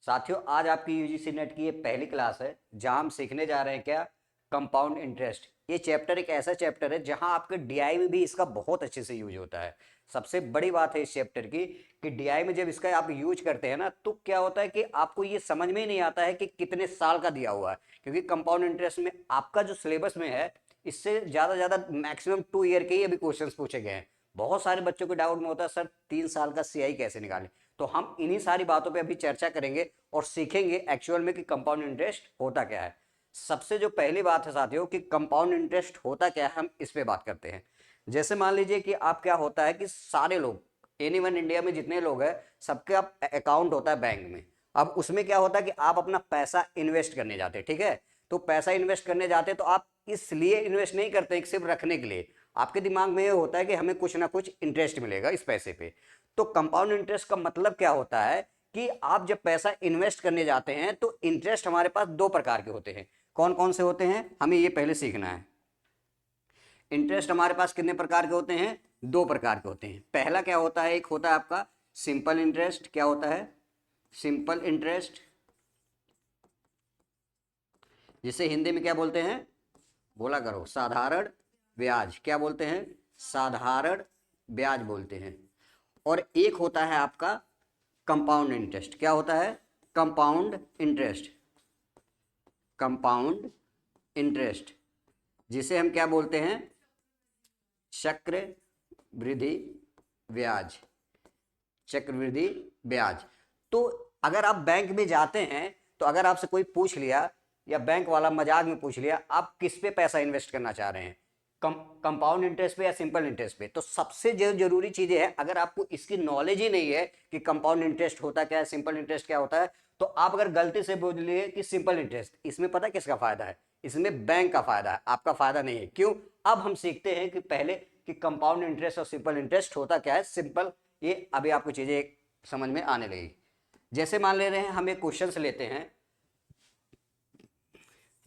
साथियों, आज आपकी यूजीसी नेट की ये पहली क्लास है जहां हम सीखने जा रहे हैं क्या, कंपाउंड इंटरेस्ट। ये चैप्टर एक ऐसा चैप्टर है जहां आपके डीआई में भी इसका बहुत अच्छे से यूज होता है। सबसे बड़ी बात है इस चैप्टर की कि डीआई में जब इसका आप यूज करते हैं ना, तो क्या होता है कि आपको ये समझ में ही नहीं आता है कि कितने साल का दिया हुआ है। क्योंकि कंपाउंड इंटरेस्ट में आपका जो सिलेबस में है, इससे ज़्यादा मैक्सिमम 2 ईयर के ही अभी क्वेश्चंस पूछे गए हैं। बहुत सारे बच्चों को डाउट में होता है, सर 3 साल का सीआई कैसे निकालें। तो हम इन्हीं सारी बातों पे अभी चर्चा करेंगे और सीखेंगे एक्चुअल में कि कंपाउंड इंटरेस्ट होता क्या है। सबसे जो पहली बात है साथियों कि कंपाउंड इंटरेस्ट होता क्या है, हम इस पे बात करते हैं। जैसे मान लीजिए कि आप क्या होता है कि सारे लोग, एनीवन इंडिया में जितने लोग हैं, सबके अकाउंट होता है बैंक में। अब उसमें क्या होता है कि आप अपना पैसा इन्वेस्ट करने जाते हैं, ठीक है। तो पैसा इन्वेस्ट करने जाते हैं तो आप इसलिए इन्वेस्ट नहीं करते सिर्फ रखने के लिए। आपके दिमाग में ये होता है कि हमें कुछ ना कुछ इंटरेस्ट मिलेगा इस पैसे पे। तो कंपाउंड इंटरेस्ट का मतलब क्या होता है कि आप जब पैसा इन्वेस्ट करने जाते हैं तो इंटरेस्ट हमारे पास दो प्रकार के होते हैं। कौन कौन से होते हैं, हमें ये पहले सीखना है। इंटरेस्ट हमारे पास कितने प्रकार के होते हैं, दो प्रकार के होते हैं। पहला क्या होता है, एक होता है आपका सिंपल इंटरेस्ट। क्या होता है, सिंपल इंटरेस्ट, जिसे हिंदी में क्या बोलते हैं, बोला करो, साधारण ब्याज। क्या बोलते हैं, साधारण ब्याज बोलते हैं। और एक होता है आपका कंपाउंड इंटरेस्ट। क्या होता है, कंपाउंड इंटरेस्ट, कंपाउंड इंटरेस्ट, जिसे हम क्या बोलते हैं, चक्रवृद्धि ब्याज, चक्रवृद्धि ब्याज। तो अगर आप बैंक में जाते हैं तो अगर आपसे कोई पूछ लिया या बैंक वाला मजाक में पूछ लिया आप किस पे पैसा इन्वेस्ट करना चाह रहे हैं, कंपाउंड इंटरेस्ट पे या सिंपल इंटरेस्ट पे, तो सबसे जो जरूरी चीजें है, अगर आपको इसकी नॉलेज ही नहीं है कि कंपाउंड इंटरेस्ट होता क्या है, सिंपल इंटरेस्ट क्या होता है, तो आप अगर गलती से बोल लिए कि सिंपल इंटरेस्ट, इसमें पता किसका फायदा है, इसमें बैंक का फायदा है, आपका फायदा नहीं है। क्यों, अब हम सीखते हैं कि पहले कि कंपाउंड इंटरेस्ट और सिंपल इंटरेस्ट होता क्या है। सिंपल, ये अभी आपको चीजें समझ में आने लगी। जैसे मान ले रहे हैं, हम एक क्वेश्चन लेते हैं,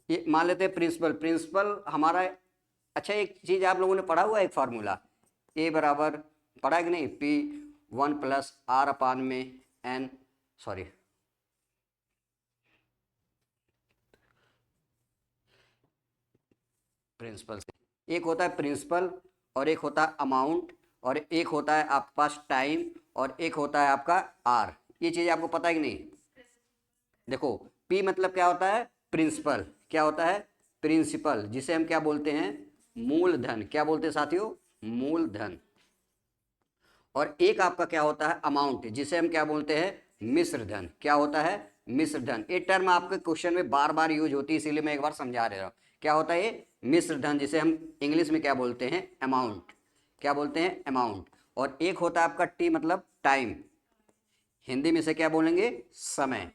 ये मान लेते हैं प्रिंसिपल, प्रिंसिपल हमारा। अच्छा, एक चीज आप लोगों ने पढ़ा हुआ है, एक फार्मूला ए बराबर, पढ़ा है कि नहीं, P1 + R में N, सॉरी, प्रिंसिपल से एक होता है प्रिंसिपल, और एक होता है अमाउंट, और एक होता है आपके पास टाइम, और एक होता है आपका आर। ये चीज आपको पता है कि नहीं। देखो, पी मतलब क्या होता है, प्रिंसिपल। क्या होता है, प्रिंसिपल, जिसे हम क्या बोलते हैं, मूलधन। क्या बोलते हैं साथियों, मूलधन। और एक आपका क्या होता है, अमाउंट, जिसे हम क्या बोलते हैं, मिश्र धन। क्या होता है, मिश्र धन। ये टर्म आपके क्वेश्चन में बार बार यूज होती है, इसीलिए मैं एक बार समझा रहा हूं। क्या होता है ये, मिश्र धन, जिसे हम इंग्लिश में क्या बोलते हैं, अमाउंट। क्या बोलते हैं, अमाउंट। और एक होता है आपका टी मतलब टाइम, हिंदी में से क्या बोलेंगे, समय।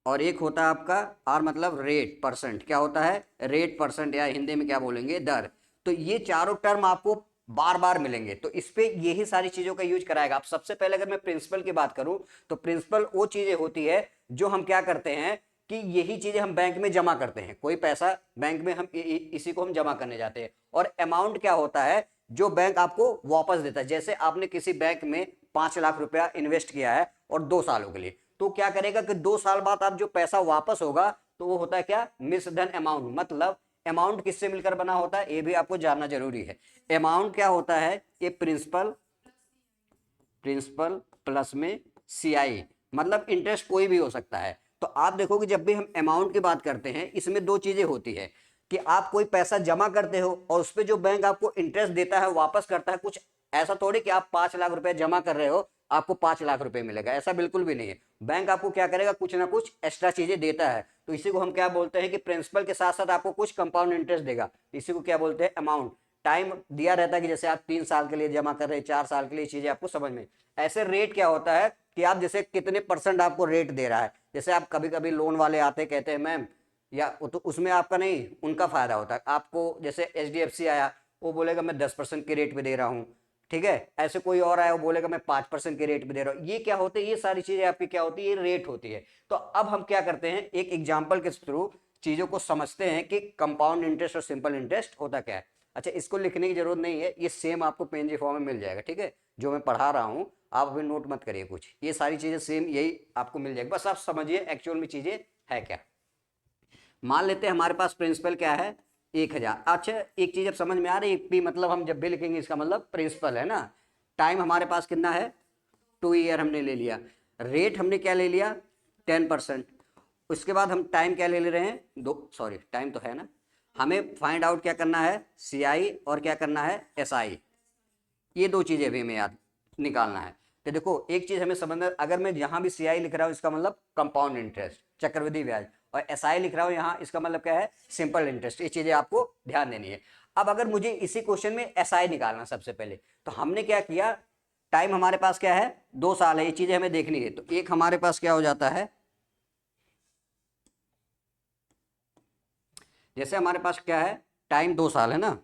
और एक होता है आपका आर मतलब रेट, परसेंट। क्या होता है, रेट, परसेंट, या हिंदी में क्या बोलेंगे, दर। तो ये चारों टर्म आपको बार बार मिलेंगे, तो इस पे यही सारी चीजों का यूज कराएगा। आप सबसे पहले अगर मैं प्रिंसिपल की बात करूं, तो प्रिंसिपल वो चीजें होती है जो हम क्या करते हैं कि यही चीजें हम बैंक में जमा करते हैं। कोई पैसा बैंक में हम इसी को हम जमा करने जाते हैं। और अमाउंट क्या होता है, जो बैंक आपको वापस देता है। जैसे आपने किसी बैंक में 5 लाख रुपया इन्वेस्ट किया है और 2 सालों के लिए, तो क्या करेगा कि 2 साल बाद आप जो पैसा वापस होगा, तो वो होता है क्या, मिश्र धन अमाउंट। मतलब अमाउंट किससे मिलकर बना होता है, ये भी आपको जानना जरूरी है। अमाउंट क्या होता है, ये प्रिंसिपल, प्रिंसिपल प्लस में सीआई, मतलब इंटरेस्ट कोई भी हो सकता है। तो आप देखोगे जब भी हम अमाउंट की बात करते हैं, इसमें दो चीजें होती है कि आप कोई पैसा जमा करते हो और उस पर जो बैंक आपको इंटरेस्ट देता है, वापस करता है। कुछ ऐसा थोड़ी कि आप 5 लाख रुपए जमा कर रहे हो, आपको 5 लाख रुपए मिलेगा, ऐसा बिल्कुल भी नहीं है। बैंक आपको क्या करेगा, कुछ ना कुछ एक्स्ट्रा चीजें देता है। तो इसी को हम क्या बोलते हैं कि प्रिंसिपल के साथ साथ आपको कुछ कंपाउंड इंटरेस्ट देगा, इसी को क्या बोलते हैं, अमाउंट। टाइम दिया रहता है कि जैसे आप 3 साल के लिए जमा कर रहे हैं, 4 साल के लिए, चीजें आपको समझ में। ऐसे रेट क्या होता है कि आप जैसे कितने परसेंट आपको रेट दे रहा है। जैसे आप कभी कभी लोन वाले आते कहते हैं मैम, या तो उसमें आपका नहीं, उनका फायदा होता है आपको। जैसे एचडीएफसी आया, वो बोलेगा मैं 10% के रेट पे दे रहा हूँ, ठीक है। ऐसे कोई और आया, वो बोलेगा मैं 5% के रेट पे दे रहा हूँ। ये क्या होते हैं, ये सारी चीजें आपकी क्या होती है, ये रेट होती है। तो अब हम क्या करते हैं, एक एग्जाम्पल के थ्रू चीजों को समझते हैं कि कंपाउंड इंटरेस्ट और सिंपल इंटरेस्ट होता क्या है। अच्छा, इसको लिखने की जरूरत नहीं है, ये सेम आपको पीएनजी फॉर्म में मिल जाएगा, ठीक है, जो मैं पढ़ा रहा हूँ आप अभी नोट मत करिए कुछ, ये सारी चीजें सेम यही आपको मिल जाएगी, बस आप समझिए एक्चुअल में चीजें है क्या। मान लेते हैं हमारे पास प्रिंसिपल क्या है 1000। अच्छा, एक चीज अब समझ में आ रही है, पी मतलब हम जब भी लिखेंगे इसका मतलब प्रिंसिपल है ना। टाइम हमारे पास कितना है 2 ईयर हमने ले लिया, रेट हमने क्या ले लिया 10%। उसके बाद हम टाइम क्या ले रहे हैं दो, सॉरी टाइम तो है ना, हमें फाइंड आउट क्या करना है सीआई और क्या करना है एसआई, ये दो चीजें भी हमें याद निकालना है। तो देखो एक चीज हमें समझना, अगर मैं यहां भी सीआई लिख रहा हूं इसका मतलब कंपाउंड इंटरेस्ट चक्रवृद्धि ब्याज, और एसआई लिख रहा हूं यहां इसका मतलब क्या है सिंपल इंटरेस्ट, ये चीजें आपको ध्यान देनी है। अब अगर मुझे इसी क्वेश्चन में एसआई निकालना सबसे पहले, तो हमने क्या किया, टाइम हमारे पास क्या है 2 साल है, ये चीजें हमें देखनी है। तो एक हमारे पास क्या हो जाता है, जैसे हमारे पास क्या है टाइम 2 साल है ना,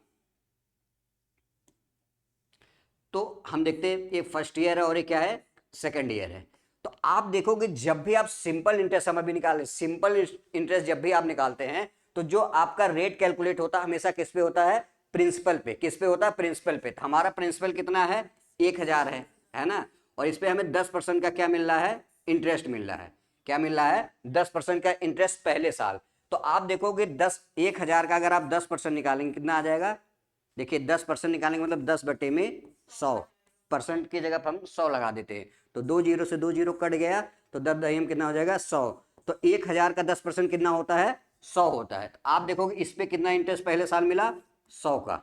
तो हम देखते हैं ये फर्स्ट ईयर है और ये क्या है सेकंड ईयर है। तो आप देखोगे जब भी आप सिंपल इंटरेस्ट, हम अभी निकाले सिंपल इंटरेस्ट, जब भी आप निकालते हैं तो जो आपका रेट कैलकुलेट होता है हमेशा किस पे होता है प्रिंसिपल पे, किस पे होता है प्रिंसिपल पे। तो हमारा प्रिंसिपल कितना है 1000 है ना, और इस पे हमें 10% का क्या मिल रहा है इंटरेस्ट मिल रहा है, क्या मिल रहा है 10% का इंटरेस्ट पहले साल। तो आप देखोगे 10,000 का अगर आप 10% निकालेंगे कितना आ जाएगा, देखिए 10% निकालेंगे मतलब 10/100, परसेंट की जगह पर हम 100 लगा देते हैं, तो 2 जीरो से 2 जीरो कट गया, तो 10 कितना हो जाएगा 100। तो 1000 का 10% कितना होता है 100 होता है। तो आप देखोगे इस पे कितना इंटरेस्ट पहले साल मिला 100 का,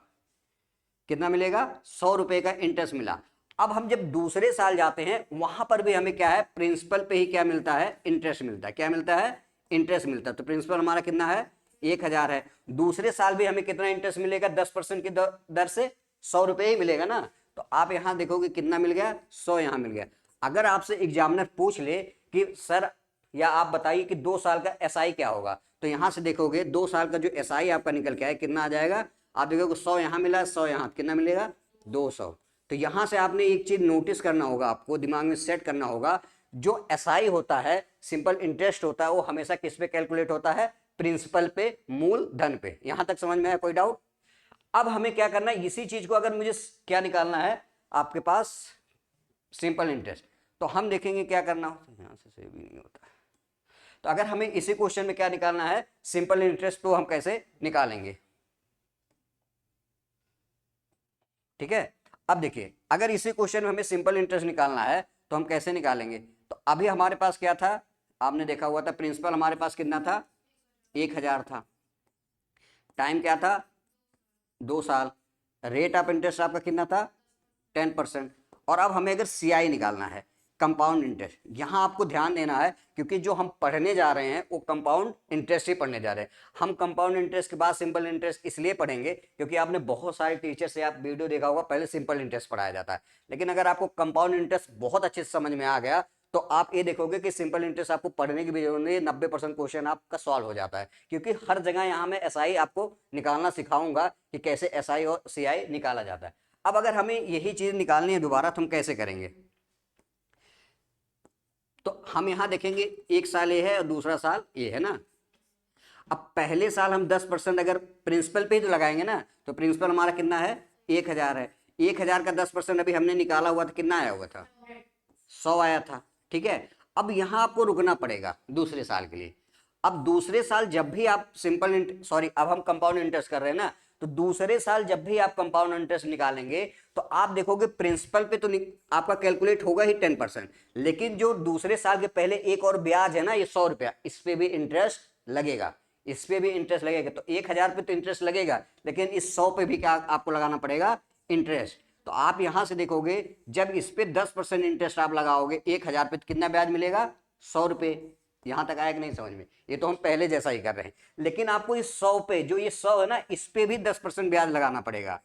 कितना मिलेगा 100 रुपए का इंटरेस्ट मिला। अब हम जब दूसरे साल जाते हैं वहां पर भी हमें क्या है प्रिंसिपल पे ही क्या मिलता है इंटरेस्ट मिलता है, क्या मिलता है इंटरेस्ट मिलता है। तो प्रिंसिपल हमारा कितना है 1000 है, दूसरे साल भी हमें कितना इंटरेस्ट मिलेगा 10% की दर से 100 रुपए ही मिलेगा ना। तो आप यहां देखोगे कितना मिल गया 100 यहां मिल गया। अगर आपसे एग्जामिनर पूछ ले कि सर या आप बताइए कि 2 साल का एसआई क्या होगा, तो यहां से देखोगे 2 साल का जो एसआई आपका निकल के आया कितना आ जाएगा, आप देखोगे 100 यहां मिला 100 यहां, कितना मिलेगा 200। तो यहां से आपने एक चीज नोटिस करना होगा, आपको दिमाग में सेट करना होगा, जो एसआई होता है सिंपल इंटरेस्ट होता है वो हमेशा किस पे कैलकुलेट होता है प्रिंसिपल पे मूल धन पे। यहां तक समझ में आया कोई डाउट। अब हमें क्या करना है इसी चीज को, अगर मुझे क्या निकालना है आपके पास सिंपल इंटरेस्ट, तो हम देखेंगे क्या करना हो, यहां से सेव भी नहीं होता। तो अगर हमें इसी क्वेश्चन में क्या निकालना है सिंपल इंटरेस्ट, तो हम कैसे निकालेंगे, ठीक है। अब देखिए अगर इसी क्वेश्चन में हमें सिंपल इंटरेस्ट निकालना है तो हम कैसे निकालेंगे। तो अभी हमारे पास क्या था, आपने देखा हुआ था प्रिंसिपल हमारे पास कितना था 1000 था, टाइम क्या था 2 साल, रेट ऑफ इंटरेस्ट आपका कितना था 10%। और अब हमें अगर सीआई निकालना है कंपाउंड इंटरेस्ट, यहां आपको ध्यान देना है क्योंकि जो हम पढ़ने जा रहे हैं वो कंपाउंड इंटरेस्ट ही पढ़ने जा रहे हैं। हम कंपाउंड इंटरेस्ट के बाद सिंपल इंटरेस्ट इसलिए पढ़ेंगे क्योंकि आपने बहुत सारे टीचर से आप वीडियो देखा होगा पहले सिंपल इंटरेस्ट पढ़ाया जाता है, लेकिन अगर आपको कंपाउंड इंटरेस्ट बहुत अच्छे से समझ में आ गया तो आप ये देखोगे कि सिंपल इंटरेस्ट आपको पढ़ने की भी जरूरत नहीं है, 90% क्वेश्चन आपका सॉल्व हो जाता है, क्योंकि हर जगह यहाँ मैं एसआई आपको निकालना सिखाऊंगा कि कैसे एसआई और सीआई निकाला जाता है। अब अगर हमें यही चीज निकालनी है दोबारा तो हम कैसे करेंगे, तो हम यहां देखेंगे एक साल ये है और दूसरा साल ये है ना। अब पहले साल हम 10% अगर प्रिंसिपल पे ही तो लगाएंगे ना, तो प्रिंसिपल हमारा कितना है 1000 है, 1000 का 10% अभी हमने निकाला हुआ था कितना आया हुआ था 100 आया था, ठीक है। अब यहां आपको रुकना पड़ेगा दूसरे साल के लिए। अब दूसरे साल जब भी आप सिंपल सॉरी अब हम कंपाउंड इंटरेस्ट कर रहे हैं ना, तो दूसरे साल जब भी आप कंपाउंड इंटरेस्ट निकालेंगे तो आप देखोगे प्रिंसिपल पे तो आपका कैलकुलेट होगा ही 10%, लेकिन जो दूसरे साल के पहले एक और ब्याज है ना ये 100 रुपया, इस पे भी इंटरेस्ट लगेगा, इस पे भी इंटरेस्ट लगेगा। तो 1000 पे तो इंटरेस्ट लगेगा, लेकिन इस 100 पे भी क्या आपको लगाना पड़ेगा इंटरेस्ट। तो आप यहां से देखोगे जब इस पे 10% इंटरेस्ट आप लगाओगे 1000 पे तो कितना ब्याज मिलेगा 100 रुपए। यहां तक आया कि नहीं समझ में, ये तो हम पहले जैसा ही कर रहे हैं, लेकिन आपको इस 100 पे जो ये 100 है ना इस पे भी 10% ब्याज लगाना पड़ेगा।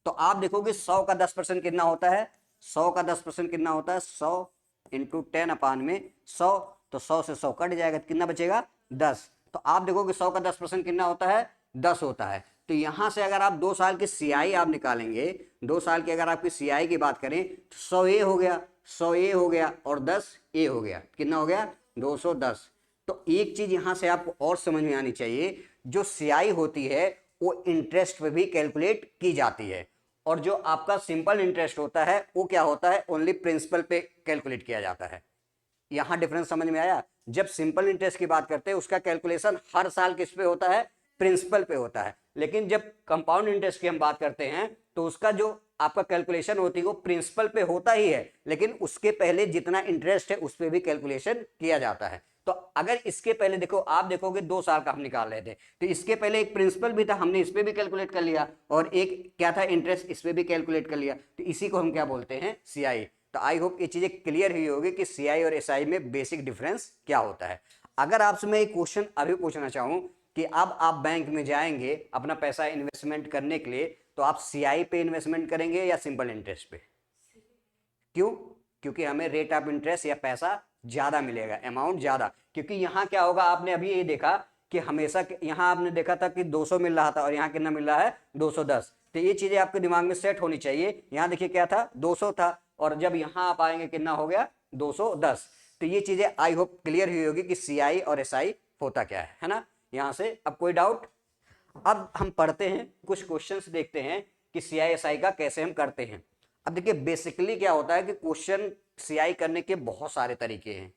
तो आप देखोगे 100 का 10% कितना होता है, 100 का 10% कितना होता है 100 इंटू 10 में 100, तो 100 से 100 कट जाएगा, कितना बचेगा 10। तो आप देखोगे 100 का 10% कितना होता है 10 होता है। तो यहां से अगर आप 2 साल की सीआई आप निकालेंगे, 2 साल की अगर आपकी सीआई की बात करें तो 100 ए हो गया, 100 ए हो गया और 10 ए हो गया, कितना हो गया 210। तो एक चीज यहां से आपको और समझ में आनी चाहिए, जो सीआई होती है वो इंटरेस्ट पे भी कैलकुलेट की जाती है, और जो आपका सिंपल इंटरेस्ट होता है वो क्या होता है, ओनली प्रिंसिपल पे कैलकुलेट किया जाता है। यहां डिफरेंस समझ में आया? जब सिंपल इंटरेस्ट की बात करते हैं उसका कैलकुलेशन हर साल किस पे होता है, प्रिंसिपल पे होता है, लेकिन जब कंपाउंड इंटरेस्ट की हम बात करते हैं तो उसका जो आपका कैलकुलेशन होती है वो प्रिंसिपल पे होता ही है, लेकिन उसके पहले जितना इंटरेस्ट है उस पर भी कैलकुलेशन किया जाता है। तो अगर इसके पहले देखो, आप देखोगे 2 साल का हम निकाल रहे थे, तो इसके पहले एक प्रिंसिपल भी था, हमने इस पे भी कैलकुलेट कर लिया, और एक क्या था, इंटरेस्ट, इस पे भी कैलकुलेट कर लिया, तो इसी को हम क्या बोलते हैं, सीआई। तो आई होप ये चीजें क्लियर हुई होगी कि सीआई और एसआई में बेसिक डिफरेंस क्या होता है। अगर आपसे मैं एक क्वेश्चन अभी पूछना चाहूं कि अब आप बैंक में जाएंगे अपना पैसा इन्वेस्टमेंट करने के लिए, तो आप सीआई पे इन्वेस्टमेंट करेंगे या सिंपल इंटरेस्ट पे? क्यों? क्योंकि हमें रेट ऑफ इंटरेस्ट या पैसा ज्यादा मिलेगा, अमाउंट ज्यादा, क्योंकि यहाँ क्या होगा, आपने अभी ये देखा कि हमेशा यहाँ आपने देखा था कि 200 मिल रहा था और यहाँ कितना मिल रहा है, 210। तो ये चीजें आपके दिमाग में सेट होनी चाहिए। यहाँ देखिए क्या था, 200 था, और जब यहाँ आप आएंगे कितना हो गया, 210। तो ये चीजें आई होप क्लियर हुई होगी कि सीआई और एसआई होता क्या है ना। यहाँ से अब कोई डाउट? अब हम पढ़ते हैं, कुछ क्वेश्चंस देखते हैं कि सीआईएसआई का कैसे हम करते हैं। अब देखिए बेसिकली क्या होता है कि क्वेश्चन सीआई करने के बहुत सारे तरीके हैं,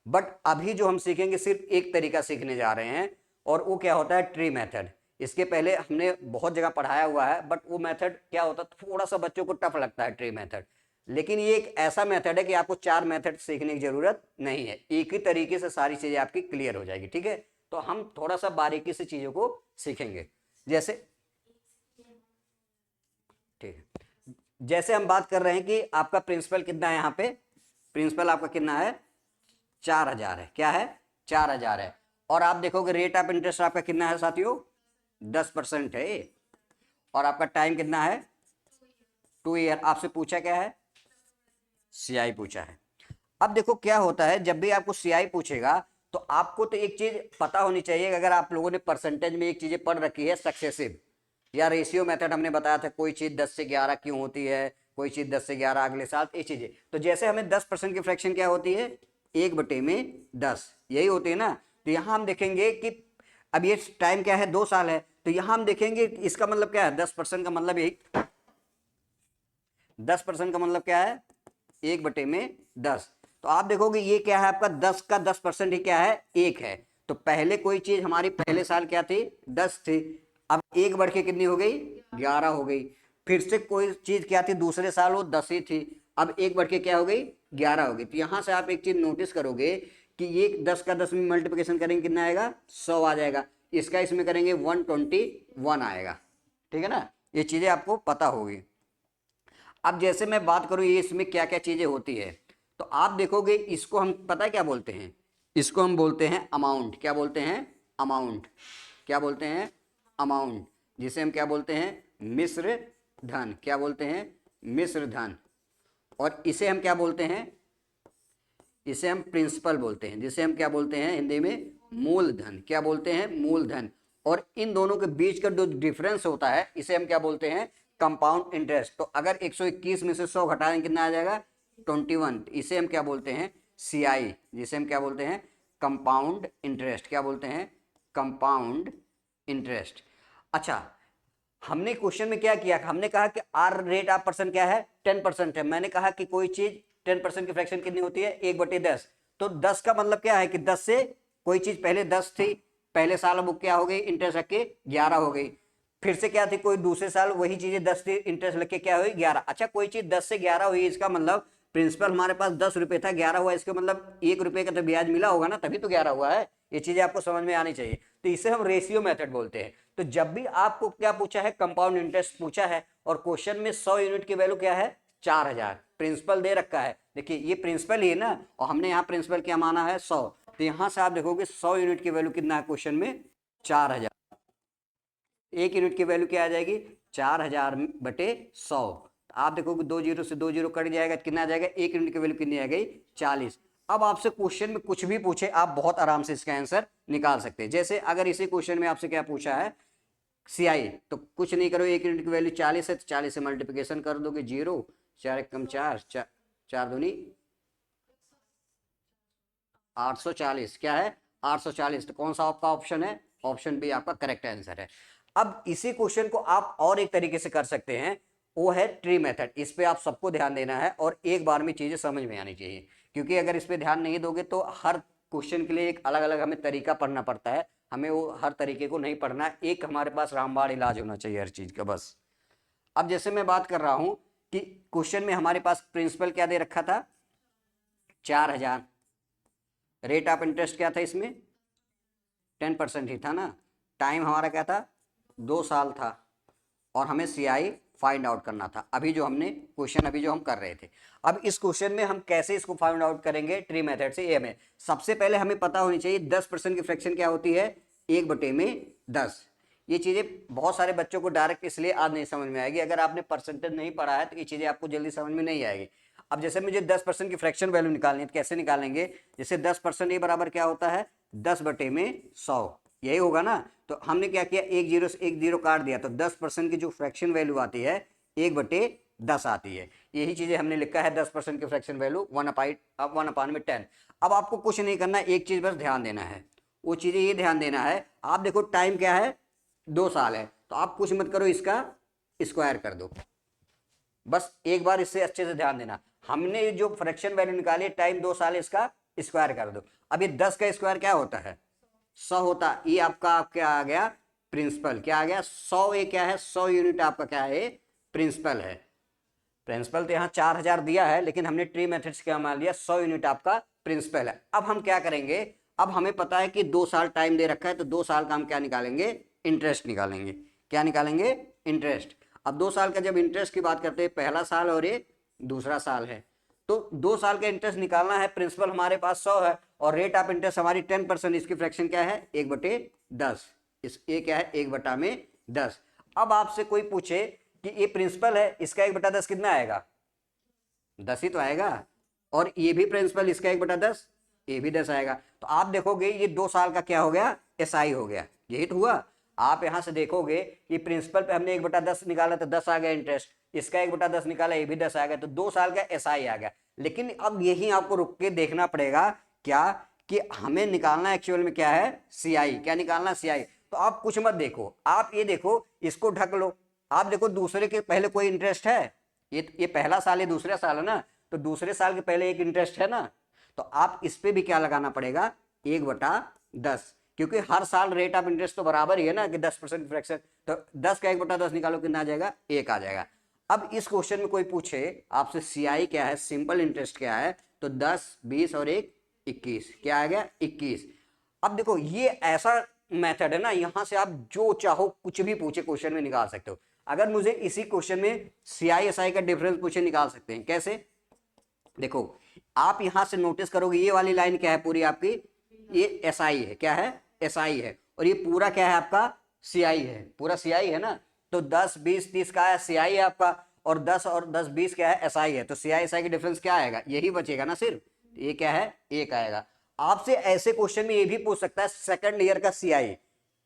बट अभी जो हम सीखेंगे सिर्फ एक तरीका सीखने जा रहे हैं, और वो क्या होता है, ट्री मेथड। इसके पहले हमने बहुत जगह पढ़ाया हुआ है, बट वो मेथड क्या होता है, थोड़ा सा बच्चों को टफ लगता है ट्री मेथड, लेकिन ये एक ऐसा मेथड है कि आपको 4 मेथड सीखने की जरूरत नहीं है, एक ही तरीके से सारी चीजें आपकी क्लियर हो जाएगी। ठीक है, तो हम थोड़ा सा बारीकी से चीजों को सीखेंगे। जैसे, ठीक है, जैसे हम बात कर रहे हैं कि आपका प्रिंसिपल कितना है, यहाँ पे प्रिंसिपल आपका कितना है, 4000 है। क्या है, 4000 है। और आप देखोगे रेट ऑफ इंटरेस्ट आपका कितना है साथियों, 10% है। और आपका टाइम कितना है, 2 ईयर। आपसे पूछा क्या है, सीआई पूछा है। अब देखो क्या होता है, जब भी आपको सीआई पूछेगा तो आपको तो एक चीज पता होनी चाहिए कि अगर आप लोगों ने परसेंटेज में एक चीज पढ़ रखी है, सक्सेसिव या रेशियो मेथड हमने बताया था, कोई चीज 10 से 11 क्यों होती है, कोई चीज 10 से 11 अगले साल, ये चीजें। तो जैसे हमें 10% की फ्रैक्शन क्या होती है, 1/10, यही होती है ना। तो यहां हम देखेंगे कि अब ये टाइम क्या है, 2 साल है, तो यहां हम देखेंगे इसका मतलब क्या है, 10% का मतलब यही, 10% का मतलब क्या है, 1/10। तो आप देखोगे ये क्या है आपका, 10 का 10% ही क्या है, 1 है। तो पहले कोई चीज हमारी पहले साल क्या थी, 10 थी, अब 1 बढ़ के कितनी हो गई, 11 हो गई। फिर से कोई चीज क्या थी, दूसरे साल वो 10 ही थी, अब 1 बढ़ के क्या हो गई, 11 हो गई। तो यहां से आप एक चीज नोटिस करोगे कि ये 10 का 10 में मल्टीप्लिकेशन करेंगे कितना आएगा, 100 आ जाएगा। इसका इसमें करेंगे 121 आएगा। ठीक है ना, ये चीजें आपको पता होगी। अब जैसे मैं बात करूं ये इसमें क्या क्या चीजें होती है, तो आप देखोगे इसको हम पता है क्या बोलते हैं, इसको हम बोलते हैं अमाउंट। क्या बोलते हैं, अमाउंट। क्या बोलते हैं, अमाउंट। जिसे हम क्या बोलते हैं, मिश्र धन। क्या बोलते हैं, मिश्र धन। और इसे हम क्या बोलते हैं, इसे हम प्रिंसिपल बोलते हैं, जिसे हम क्या बोलते हैं हिंदी में, मूलधन। क्या बोलते हैं, मूलधन। और इन दोनों के बीच का जो डिफरेंस होता है इसे हम क्या बोलते हैं, कंपाउंड इंटरेस्ट। तो अगर 121 में से 100 घटाएं कितना आ जाएगा, 21। इसे हम क्या बोलते हैं, सीआई, जिसे हम क्या बोलते हैं, कंपाउंड इंटरेस्ट। क्या बोलते हैं, कंपाउंड इंटरेस्ट। अच्छा, हमने क्वेश्चन में क्या किया, हमने कहा कि आर रेट ऑफ परसेंट क्या है, 10% है। मैंने कहा कि कोई चीज 10% की फ्रैक्शन कितनी होती है, 1/10। तो 10 का मतलब क्या है कि 10 से कोई चीज पहले 10 थी, पहले साल अब क्या हो गई, इंटरेस्ट रख के 11 हो गई। फिर से क्या थी, कोई दूसरे साल वही चीजें 10 थी, इंटरेस्ट लग के क्या हुई, 11। अच्छा, कोई चीज 10 से 11 हुई, इसका मतलब प्रिंसिपल हमारे पास 10 रुपए था, 11 हुआ, इसका मतलब 1 रुपए का तो ब्याज मिला होगा ना, तभी तो 11 हुआ है। ये चीजें आपको समझ में आनी चाहिए। तो इसे हम रेशियो मेथड बोलते हैं। तो जब भी आपको क्या पूछा है, कंपाउंड इंटरेस्ट पूछा है, और क्वेश्चन में 100 यूनिट की वैल्यू क्या है, 4000, प्रिंसिपल दे रखा है। देखिए ये प्रिंसिपल ही है ना, और हमने यहाँ प्रिंसिपल क्या माना है, 100। तो यहां से आप देखोगे 100 यूनिट की वैल्यू कितना है क्वेश्चन में, 4000। 1 यूनिट की वैल्यू क्या आ जाएगी, 4000/100। आप देखोगे 2 जीरो से 2 जीरो कट जाएगा, कितना आ जाएगा, 1 यूनिट की वैल्यू कितनी आ गई, 40। अब आपसे क्वेश्चन में कुछ भी पूछे, आप बहुत आराम से इसका आंसर निकाल सकते हैं। जैसे अगर इसी क्वेश्चन में आपसे क्या पूछा है, सीआई, तो कुछ नहीं करो, 1 यूनिट की वैल्यू 40 है, तो 40 से मल्टीप्लिकेशन कर दोगे, 0, 4 एकम 4, 4 दूनी 840। क्या है, 840। तो कौन सा आपका ऑप्शन है, ऑप्शन बी आपका करेक्ट आंसर है। अब इसी क्वेश्चन को आप और एक तरीके से कर सकते हैं, वो है ट्री मेथड। इस पे आप सबको ध्यान देना है और एक बार में चीजें समझ में आनी चाहिए, क्योंकि अगर इस पे ध्यान नहीं दोगे तो हर क्वेश्चन के लिए एक अलग अलग हमें तरीका पढ़ना पड़ता है, हमें वो हर तरीके को नहीं पढ़ना है, एक हमारे पास रामबाण इलाज होना चाहिए हर चीज का बस। अब जैसे मैं बात कर रहा हूं कि क्वेश्चन में हमारे पास प्रिंसिपल क्या दे रखा था, 4000। रेट ऑफ इंटरेस्ट क्या था इसमें, 10% ही था ना। टाइम हमारा क्या था, 2 साल था। और हमें सीआई फाइंड आउट करना था, अभी जो हमने क्वेश्चन अभी जो हम कर रहे थे। अब इस क्वेश्चन में हम कैसे इसको फाइंड आउट करेंगे, ट्री मेथड से। ये हमें सबसे पहले हमें पता होनी चाहिए 10% की फ्रैक्शन क्या होती है, 1/10। ये चीजें बहुत सारे बच्चों को डायरेक्ट इसलिए आज नहीं समझ में आएगी, अगर आपने परसेंटेज नहीं पढ़ा है तो ये चीजें आपको जल्दी समझ में नहीं आएगी। अब जैसे मुझे 10% की फ्रैक्शन वैल्यू निकालनी है तो कैसे निकालेंगे, जैसे 10% ये बराबर क्या होता है, 10/100, यही होगा ना। तो हमने क्या किया, एक जीरो से एक जीरो काट दिया, तो 10% की जो फ्रैक्शन वैल्यू आती है 1/10 आती है। यही चीजें हमने लिखा है 10% की फ्रैक्शन वैल्यू 1/10। अब आपको कुछ नहीं करना, एक चीज बस ध्यान देना है, वो चीजें ये ध्यान देना है। आप देखो टाइम क्या है, 2 साल है, तो आप कुछ मत करो, इसका स्क्वायर कर दो। बस एक बार इससे अच्छे से ध्यान देना, हमने जो फ्रैक्शन वैल्यू निकाली टाइम 2 साल, इसका स्क्वायर कर दो। अब ये 10 का स्क्वायर क्या होता है, 100 होता। ये आपका क्या आ गया, प्रिंसिपल क्या आ गया, 100। ये क्या है, 100 यूनिट आपका क्या है, प्रिंसिपल है। प्रिंसिपल तो यहाँ 4000 दिया है, लेकिन हमने ट्री मेथड से क्या मान लिया, 100 यूनिट आपका प्रिंसिपल है। अब हम क्या करेंगे, अब हमें पता है कि 2 साल टाइम दे रखा है, तो 2 साल का हम क्या निकालेंगे, इंटरेस्ट निकालेंगे। क्या निकालेंगे, इंटरेस्ट। अब 2 साल का जब इंटरेस्ट की बात करते हैं, पहला साल और ये दूसरा साल है, तो 2 साल का इंटरेस्ट निकालना है। प्रिंसिपल हमारे पास 100 है और रेट ऑफ इंटरेस्ट हमारी 10%, इसकी फ्रैक्शन क्या है, 1/10। इस ये क्या है, 1/10। अब आपसे कोई पूछे कि ये प्रिंसिपल है, इसका 1/10 कितना आएगा, 10 ही तो आएगा। और ये भी प्रिंसिपल, इसका 1/10, ये भी 10 आएगा। तो आप देखोगे ये 2 साल का क्या हो गया, एसआई हो गया। यही तो हुआ। आप यहां से देखोगे कि प्रिंसिपल पे हमने 1/10 निकाला तो 10 आ गया इंटरेस्ट, इसका 1/10 निकाला, ये भी 10 आ गया, तो 2 साल का एसआई आ गया। लेकिन अब यही आपको रुक के देखना पड़ेगा क्या, कि हमें निकालना एक्चुअल में क्या है, सीआई। क्या निकालना, सीआई। तो आप कुछ मत देखो, आप ये देखो, इसको ढक लो। आप देखो दूसरे के पहले कोई इंटरेस्ट है, ये पहला साल, ये दूसरा साल है ना, तो दूसरे साल के पहले एक इंटरेस्ट है ना, तो आप इस पे भी क्या लगाना पड़ेगा, 1/10, क्योंकि हर साल रेट ऑफ इंटरेस्ट तो बराबर ही है ना, कि 10% फ्रैक्शन। तो 10 का 1/10 निकालो, कितना आ जाएगा, 1 आ जाएगा। अब इस क्वेश्चन में कोई पूछे आपसे सीआई क्या है, सिंपल इंटरेस्ट क्या है, तो 10, 20 और 1, 21। क्या आ गया, 21। अब देखो ये ऐसा मेथड है ना, यहां से आप जो चाहो कुछ भी पूछे क्वेश्चन में निकाल सकते हो। अगर मुझे इसी क्वेश्चन में सीआई एसआई का डिफरेंस पूछे, निकाल सकते हैं। कैसे, देखो आप यहां से नोटिस करोगे, ये वाली लाइन क्या है पूरी आपकी, ये एसआई है। क्या है, एसआई है। और ये पूरा क्या है आपका, सीआई है। पूरा सीआई है ना, तो 10, 20, 30 का है सीआई है आपका, और 10 और 10, 20 क्या है, एसआई है। तो सीआई एसआई का डिफरेंस क्या आएगा, यही बचेगा ना सिर्फ। ये क्या है, 1 आएगा। आपसे ऐसे क्वेश्चन में ये भी पूछ सकता है, सेकंड ईयर का सीआई।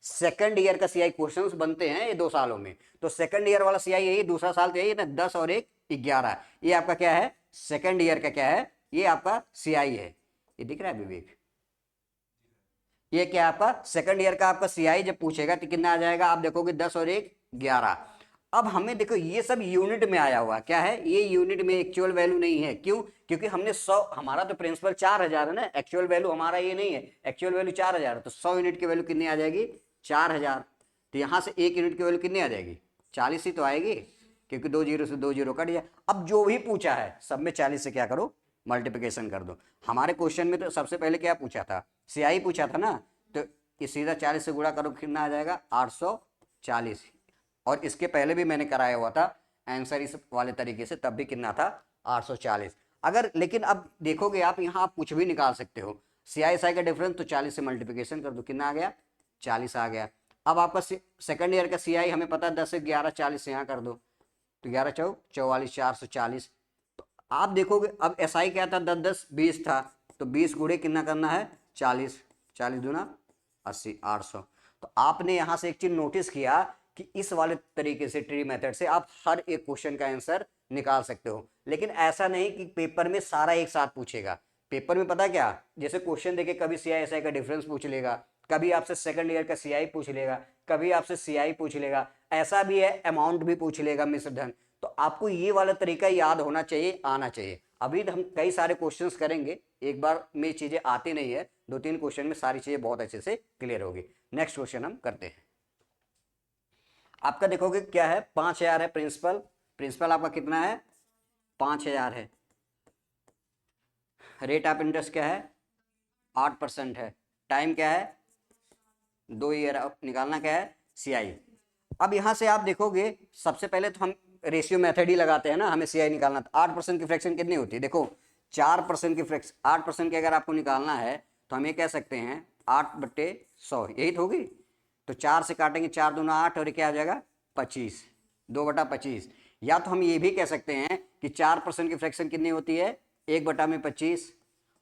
सेकंड ईयर का सीआई क्वेश्चंस बनते हैं ये 2 सालों में, तो सेकंड ईयर वाला सीआई यही, दूसरा साल तो यही ना, 10 और 1, 11। ये आपका क्या है, सेकंड ईयर का क्या है, ये आपका सीआई है। ये दिख रहा है विवेक, ये क्या आपका सेकंड ईयर का आपका सीआई जब पूछेगा तो कितना आ जाएगा, आप देखोगे 10 और 1, 11। अब हमें देखो ये सब यूनिट में आया हुआ क्या है, ये यूनिट में एक्चुअल वैल्यू नहीं है। क्यों, क्योंकि हमने 100, हमारा तो प्रिंसिपल 4000 है ना, एक्चुअल वैल्यू हमारा ये नहीं है, एक्चुअल वैल्यू 4000 है। तो 100 यूनिट की वैल्यू कितनी आ जाएगी, 4000। तो यहां से 1 यूनिट की वैल्यू कितनी आ जाएगी, 40 ही तो आएगी, क्योंकि 2 जीरो से 2 जीरो कट जाए। अब जो भी पूछा है सब में 40 से क्या करो, मल्टीप्लिकेशन कर दो। हमारे क्वेश्चन में तो सबसे पहले क्या पूछा था, सीआई पूछा था ना, तो ये सीधा 40 से गुणा करो, कितना आ जाएगा, 840। और इसके पहले भी मैंने कराया हुआ था आंसर इस वाले तरीके से, तब भी कितना था, 840। अगर लेकिन अब देखोगे आप, यहाँ आप कुछ भी निकाल सकते हो। सीआई का डिफरेंस तो 40 से मल्टीप्लिकेशन कर दो, कितना आ गया, 40 आ गया। अब आपका सेकंड ईयर का सीआई हमें पता है 10 से 11, 40 से यहाँ कर दो, तो 11 चौक 44, 440। तो आप देखोगे अब एसआई क्या था, 10, 10, 20 था, तो 20 गुणे कितना करना है, 40, 40 दूना 80, 800। तो आपने यहां से एक चीज नोटिस किया कि इस वाले तरीके से ट्री मेथड से आप हर एक क्वेश्चन का आंसर निकाल सकते हो। लेकिन ऐसा नहीं कि पेपर में सारा एक साथ पूछेगा। पेपर में पता क्या, जैसे क्वेश्चन देके कभी सीआई एसआई का डिफरेंस पूछ लेगा, कभी आपसे सेकंड ईयर का सीआई पूछ लेगा, कभी आपसे सीआई पूछ लेगा, ऐसा भी है अमाउंट भी पूछ लेगा, मिश्र धन। तो आपको ये वाला तरीका याद होना चाहिए, आना चाहिए। अभी हम कई सारे क्वेश्चंस करेंगे, एक बार में चीजें आती नहीं है, 2-3 क्वेश्चन में सारी चीजें बहुत अच्छे से क्लियर होगी। नेक्स्ट क्वेश्चन हम करते हैं। आपका देखोगे क्या है, 5,000 है प्रिंसिपल, प्रिंसिपल आपका कितना है, 5,000 है। रेट ऑफ इंटरेस्ट क्या है, 8% है। टाइम क्या है, 2 ईयर। अब निकालना क्या है, सीआई। अब यहां से आप देखोगे, सबसे पहले तो हम रेशियो मेथड ही लगाते हैं ना, हमें सीआई निकालना। 8% की फ्रैक्शन कितनी होती है, देखो 4% की फ्रैक्शन, 8% की अगर आपको निकालना है तो हम ये कह सकते हैं 8/100, यही तो होगी। तो 4 से काटेंगे, 4 दूना 8, और क्या आ जाएगा 25, 2/25। या तो हम ये भी कह सकते हैं कि 4% की फ्रैक्शन कितनी होती है, 1/25,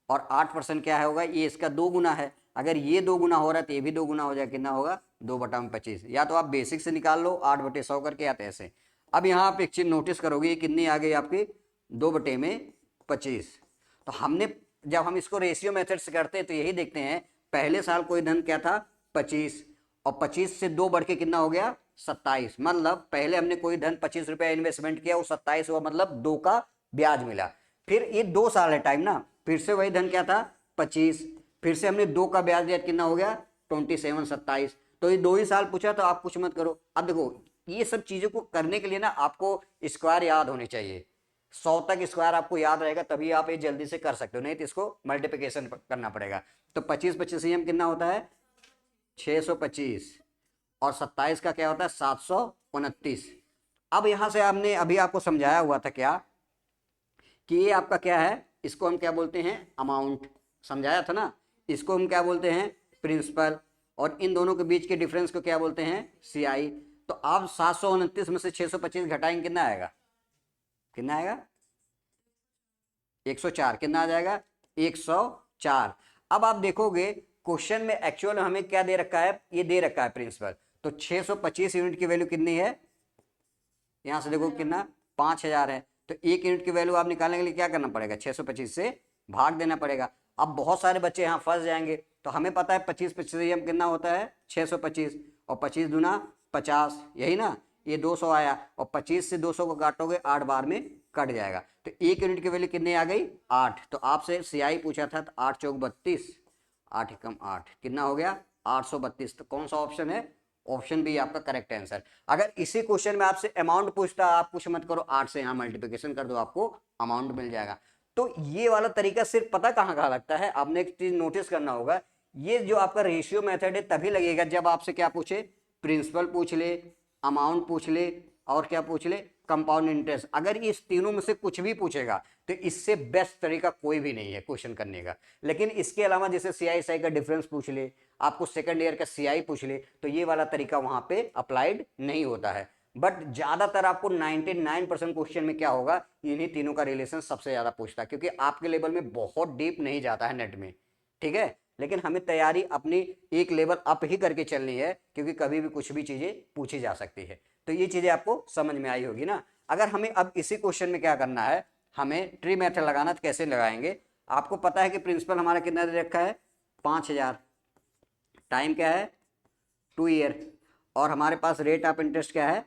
और 8% क्या है होगा, ये इसका 2 गुना है। अगर ये 2 गुना हो रहा है तो ये भी 2 गुना हो जाएगा, कितना होगा 2/25। या तो आप बेसिक से निकाल लो 8/100 करके, आते ऐसे। अब यहाँ आप एक चीज नोटिस करोगे, ये कितनी आ गई आपकी, 2/25। तो हमने जब हम इसको रेशियो मेथड से करते हैं तो यही देखते हैं, पहले साल कोई धन क्या था 25, और 25 से 2 बढ़ के कितना हो गया 27। मतलब पहले हमने कोई धन 25 रुपया इन्वेस्टमेंट किया, वो 27 हुआ, मतलब 2 का ब्याज मिला। फिर ये 2 साल है टाइम ना, फिर से वही धन क्या था 25, फिर से हमने 2 का ब्याज दिया, कितना हो गया 27, 27। तो ये 2 ही साल पूछा, तो आप कुछ मत करो। अब देखो ये सब चीजों को करने के लिए ना आपको स्क्वायर याद होने चाहिए, 100 तक स्क्वायर आपको याद रहेगा, तभी आप ये जल्दी से कर सकते हो, नहीं तो इसको मल्टीप्लिकेशन करना पड़ेगा। तो 25/25 कितना होता है 625, और 27 का क्या होता है 729। अब यहां से आपने अभी आपको समझाया हुआ था क्या, कि ये आपका क्या है, इसको हम क्या बोलते हैं अमाउंट, समझाया था ना। इसको हम क्या बोलते हैं प्रिंसिपल, और इन दोनों के बीच के डिफरेंस को क्या बोलते हैं सीआई। तो आप 729 में से 625 घटाएंगे, कितना आएगा, कितना आएगा 104, कितना आ जाएगा 104। अब आप देखोगे क्वेश्चन में एक्चुअल हमें क्या दे रखा है, ये दे रखा है प्रिंसिपल। तो 625 यूनिट की वैल्यू कितनी है, यहां से देखो कितना 5,000 है। तो 1 यूनिट की वैल्यू आप निकालने के लिए क्या करना पड़ेगा, 625 से भाग देना पड़ेगा। अब बहुत सारे बच्चे यहाँ फंस जाएंगे, तो हमें पता है 25/25 कितना होता है 625, और 25 दूना 50, यही ना, ये 200 आया, और 25 से 200 को काटोगे 8 बार में कट जाएगा। तो 1 यूनिट की वैल्यू कितनी आ गई 8। तो आपसे सीआई पूछा था, तो 8 चौक 32, 8 एकम 8, कितना हो गया 832। तो कौन सा ऑप्शन है, ऑप्शन बी आपका करेक्ट आंसर। अगर इसी क्वेश्चन में आपसे अमाउंट पूछता, आप कुछ मत करो, 8 से यहां मल्टीप्लिकेशन कर दो, आपको अमाउंट मिल जाएगा। तो ये वाला तरीका सिर्फ पता कहां कहां लगता है, आपने एक चीज नोटिस करना होगा, ये जो आपका रेशियो मेथड है तभी लगेगा जब आपसे क्या पूछे, प्रिंसिपल पूछ ले, अमाउंट पूछ ले, और क्या पूछ ले, कंपाउंड इंटरेस्ट। अगर इस तीनों में से कुछ भी पूछेगा तो इससे बेस्ट तरीका कोई भी नहीं है क्वेश्चन करने का। लेकिन इसके अलावा जैसे सीआई का डिफरेंस पूछ ले, आपको सेकंड ईयर का सीआई पूछ ले, तो ये वाला तरीका वहां पे अप्लाइड नहीं होता है। बट ज्यादातर आपको 99% क्वेश्चन में क्या होगा, इन्हीं तीनों का रिलेशन सबसे ज्यादा पूछता है, क्योंकि आपके लेवल में बहुत डीप नहीं जाता है नेट में, ठीक है। लेकिन हमें तैयारी अपनी एक लेवल अप ही करके चलनी है, क्योंकि कभी भी कुछ भी चीजें पूछी जा सकती है। तो ये चीजें आपको समझ में आई होगी ना। अगर हमें अब इसी क्वेश्चन में क्या करना है, हमें ट्री मेथड लगाना, तो कैसे लगाएंगे। आपको पता है कि प्रिंसिपल हमारा कितना दे रखा है 5,000, टाइम क्या है 2 ईयर, और हमारे पास रेट ऑफ इंटरेस्ट क्या है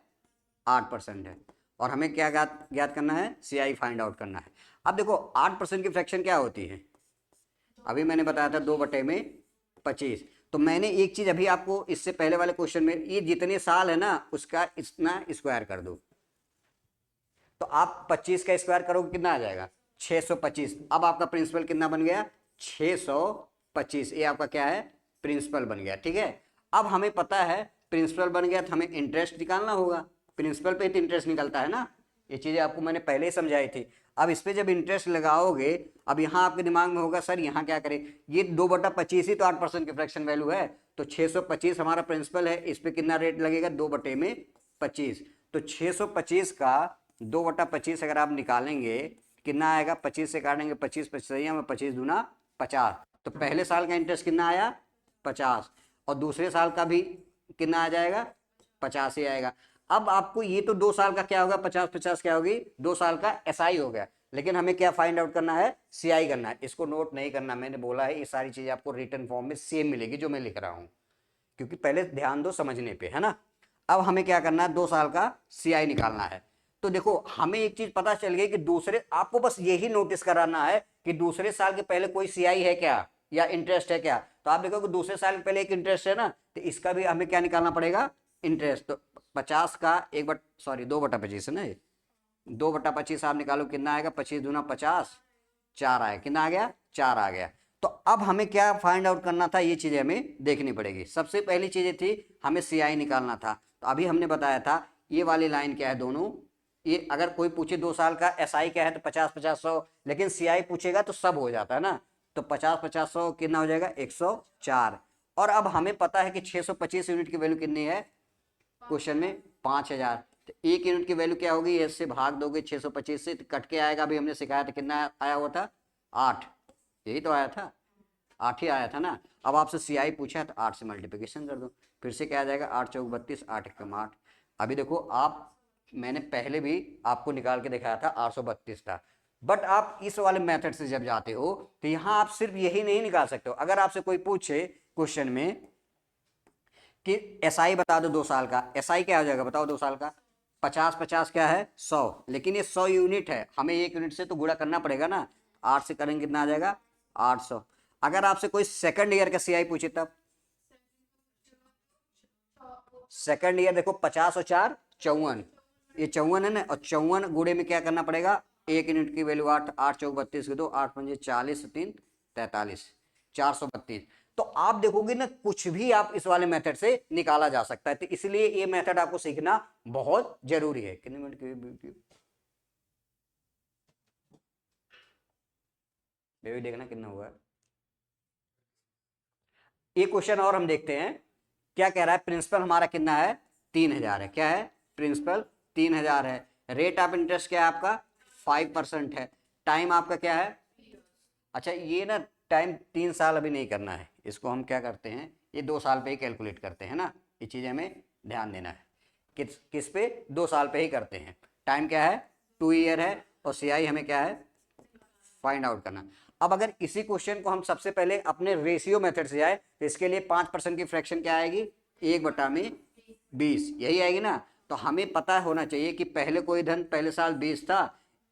8% है, और हमें क्या ज्ञात करना है, सीआई फाइंड आउट करना है। अब देखो 8% की फ्रैक्शन क्या होती है, अभी मैंने बताया था 2/25। तो मैंने एक चीज अभी आपको इससे पहले वाले क्वेश्चन में, ये जितने साल है ना उसका इतना स्क्वायर कर दो, तो आप 25 का स्क्वायर करोगे कितना आ जाएगा 625। अब आपका प्रिंसिपल कितना बन गया 625, ये आपका क्या है प्रिंसिपल बन गया, ठीक है। अब हमें पता है प्रिंसिपल बन गया तो हमें इंटरेस्ट निकालना होगा, प्रिंसिपल पे तो इंटरेस्ट निकलता है ना, ये चीजें आपको मैंने पहले ही समझाई थी। अब इस पे जब इंटरेस्ट लगाओगे, अब यहाँ आपके दिमाग में होगा सर यहाँ क्या करें, ये 2/25 ही तो 8% की फ्रैक्शन वैल्यू है, तो 625 हमारा प्रिंसिपल है, इस पे कितना रेट लगेगा 2/25। तो 625 का 2/25 अगर आप निकालेंगे कितना आएगा, 25 से काटेंगे 25/25 25 दूना 50। तो पहले साल का इंटरेस्ट कितना आया 50, और दूसरे साल का भी कितना आ जाएगा 50 ही आएगा। अब आपको ये तो 2 साल का क्या होगा 50-50 क्या होगी 2 साल का एसआई हो गया। लेकिन हमें क्या फाइंड आउट करना है, सीआई करना है। इसको नोट नहीं करना, मैंने बोला है ये सारी चीजें आपको रिटन फॉर्म में सेम मिलेगी जो मैं लिख रहा हूं, क्योंकि पहले ध्यान दो समझने पे, है ना। अब हमें क्या करना है, 2 साल का सीआई निकालना है। तो देखो हमें एक चीज पता चल गई कि दूसरे, आपको बस यही नोटिस कराना है कि दूसरे साल के पहले कोई सीआई है क्या या इंटरेस्ट है क्या। तो आप देखो कि दूसरे साल के पहले एक इंटरेस्ट है ना, तो इसका भी हमें क्या निकालना पड़ेगा, इंटरेस्ट। तो 50 का 2/25 है ना, 2/25 आप निकालो कितना आएगा, 25 दूना 50, 4 आया, कितना आ गया, 4 आ गया। तो अब हमें क्या फाइंड आउट करना था, ये चीजें हमें देखनी पड़ेगी। सबसे पहली चीजें थी हमें सीआई निकालना था। तो अभी हमने बताया था ये वाली लाइन क्या है दोनों, ये अगर कोई पूछे 2 साल का एसआई क्या है तो 50-50-100, लेकिन सीआई पूछेगा तो सब हो जाता है ना। तो 50-50-100 कितना हो जाएगा, 104। और अब हमें पता है कि 625 यूनिट की वैल्यू कितनी है क्वेश्चन में, 5000। तो 1 यूनिट की वैल्यू क्या होगी, इससे भाग दोगे 625 से, तो कट के आएगा। अभी हमने सिखाया था कितना आया हुआ था, 8, यही तो आया था, 8 ही आया था ना। अब आपसे सीआई पूछा है तो 8 से मल्टीप्लिकेशन कर दो, फिर से क्या आ जाएगा, 8 चौक 32, 8 एकम 8। अभी देखो आप, मैंने पहले भी आपको निकाल के दिखाया था 832 था, बट आप इस वाले मेथड से जब जाते हो तो यहां आप सिर्फ यही नहीं निकाल सकते हो। अगर आपसे कोई पूछे क्वेश्चन में कि एसआई बता दो 2 साल का, एसआई क्या हो जाएगा बताओ 2 साल का, 50-50 क्या है 100, लेकिन ये 100 यूनिट है, हमें 1 यूनिट से तो गुणा करना पड़ेगा ना। 8 से करेंगे कितना आ जाएगा, 800। अगर आपसे कोई सेकंड ईयर का सीआई पूछे तब, सेकंड ईयर देखो 50 और 4 54, ये 54 है ना, और 54 गुणे में क्या करना पड़ेगा, 1 यूनिट की वैल्यू 8, 8 चौक 32 के 2, 8 पंजे 40, 3 43, 432। तो आप देखोगे ना कुछ भी आप इस वाले मेथड से निकाला जा सकता है, तो इसलिए ये मेथड आपको सीखना बहुत जरूरी है। कितने मिनट की बेबी देखना कितना हुआ है। एक क्वेश्चन और हम देखते हैं, क्या कह रहा है, प्रिंसिपल हमारा कितना है, 3000 है। क्या है, प्रिंसिपल 3000 है। रेट ऑफ इंटरेस्ट क्या है आपका, 5% है। टाइम आपका क्या है, अच्छा ये ना टाइम 3 साल अभी नहीं करना है, इसको हम क्या करते हैं, ये 2 साल पे ही कैलकुलेट करते हैं ना, ये चीज़ हमें ध्यान देना है। किस किस पे, 2 साल पे ही करते हैं। टाइम क्या है, 2 ईयर है, और सीआई हमें क्या है, फाइंड आउट करना। अब अगर इसी क्वेश्चन को हम सबसे पहले अपने रेशियो मेथड से आए तो इसके लिए 5% की फ्रैक्शन क्या आएगी, 1/20, यही आएगी ना। तो हमें पता होना चाहिए कि पहले कोई धन पहले साल 20 था,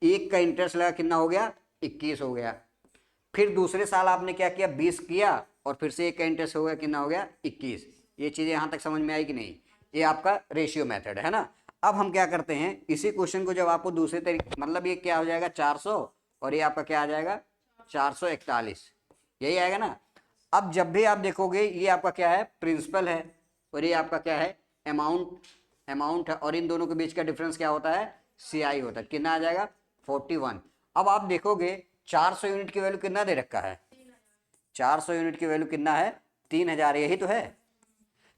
एक का इंटरेस्ट लगा कितना हो गया, 21 हो गया। फिर दूसरे साल आपने क्या किया, 20 किया, और फिर से एक का इंटरेस्ट हो गया कितना हो गया, 21। ये चीजें यहां तक समझ में आई कि नहीं, ये आपका रेशियो मेथड है ना। अब हम क्या करते हैं, इसी क्वेश्चन को जब आपको दूसरे तरीके, मतलब ये क्या हो जाएगा 400, और ये आपका क्या आ जाएगा 441, यही आएगा ना। अब जब भी आप देखोगे ये आपका क्या है, प्रिंसिपल है, और ये आपका क्या है, अमाउंट, अमाउंट है, और इन दोनों के बीच का डिफरेंस क्या होता है, सीआई होता है। कितना आ जाएगा, 41। अब आप देखोगे 400 यूनिट की वैल्यू कितना दे रखा है, 400 यूनिट की वैल्यू कितना है, 3000, यही तो है।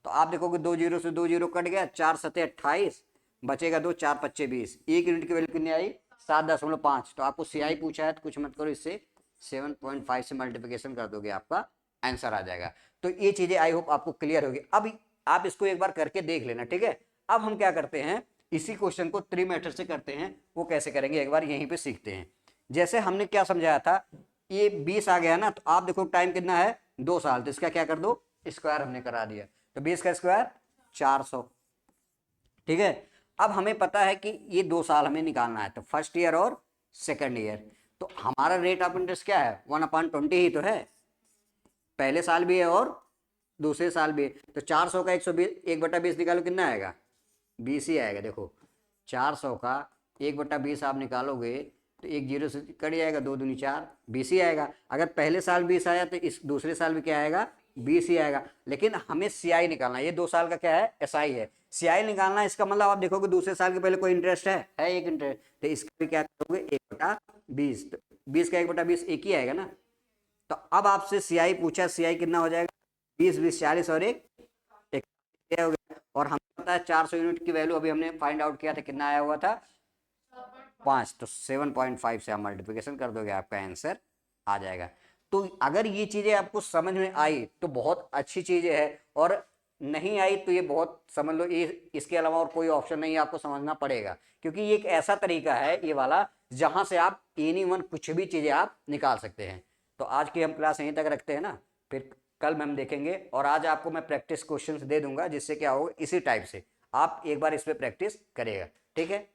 तो आप देखोगे 2 जीरो से 2 जीरो कट गया, 4 सत्ते 28, बचेगा 2, 4 पच्चे 20, 1 यूनिट की वैल्यू कितनी आई, 7.5। तो आपको सीआई पूछा है तो कुछ मत करो, इससे 7.5 से मल्टीप्लिकेशन कर दोगे, आपका आंसर आ जाएगा। तो ये चीजें आई होप आपको क्लियर होगी। अब आप इसको एक बार करके देख लेना, ठीक है। अब हम क्या करते हैं, इसी क्वेश्चन को 3 मेथड से करते हैं, वो कैसे करेंगे एक बार यहीं पे सीखते हैं। जैसे हमने क्या समझाया था, ये 20 आ गया ना, तो आप देखो टाइम कितना है, 2 साल, तो इसका क्या कर दो, स्क्वायर हमने करा दिया, तो 20 का स्क्वायर 400, ठीक है। अब हमें पता है कि ये 2 साल हमें निकालना है, तो फर्स्ट ईयर और सेकंड ईयर। तो हमारा रेट ऑफ इंटरेस्ट क्या है, 1/20 ही तो है, पहले साल भी है और दूसरे साल भी है। तो 400 का 120, 1/20 निकालो कितना आएगा, 20 ही आएगा। देखो 400 का 1/20 आप निकालोगे तो 1 जीरो से कट जाएगा, 2 दूनी 4, 20 ही आएगा। अगर पहले साल 20 आया तो इस दूसरे साल भी क्या आएगा, 20 ही आएगा। लेकिन हमें सीआई निकालना है, ये 2 साल का क्या है, एसआई है, सीआई निकालना है। इसका मतलब आप देखोगे दूसरे साल के पहले कोई इंटरेस्ट है एक इंटरेस्ट, तो इसका भी क्या करोगे, 1/20, 20 का 1/20 एक ही आएगा ना। तो अब आपसे सीआई पूछा, सीआई कितना हो जाएगा, 20 20 40 और एक हो गया। और हमें पता है 400 यूनिट की वैल्यू अभी हमने फाइंड आउट किया था, कितना आया हुआ था, 5। तो 7.5 से आप मल्टीप्लिकेशन कर दोगे, आपका आंसर आ जाएगा। तो अगर ये चीजें आपको समझ में आई तो बहुत अच्छी चीजें है। और नहीं आई तो ये बहुत समझ लो, ये इसके अलावा और कोई ऑप्शन नहीं है, आपको समझना पड़ेगा, क्योंकि ये एक ऐसा तरीका है ये वाला जहां से आप एनी वन कुछ भी चीजें आप निकाल सकते हैं। तो आज की हम क्लास यहीं तक रखते हैं ना, फिर कल हम देखेंगे। और आज आपको मैं प्रैक्टिस क्वेश्चंस दे दूंगा, जिससे क्या होगा इसी टाइप से आप एक बार इस पर प्रैक्टिस करेगा। ठीक है।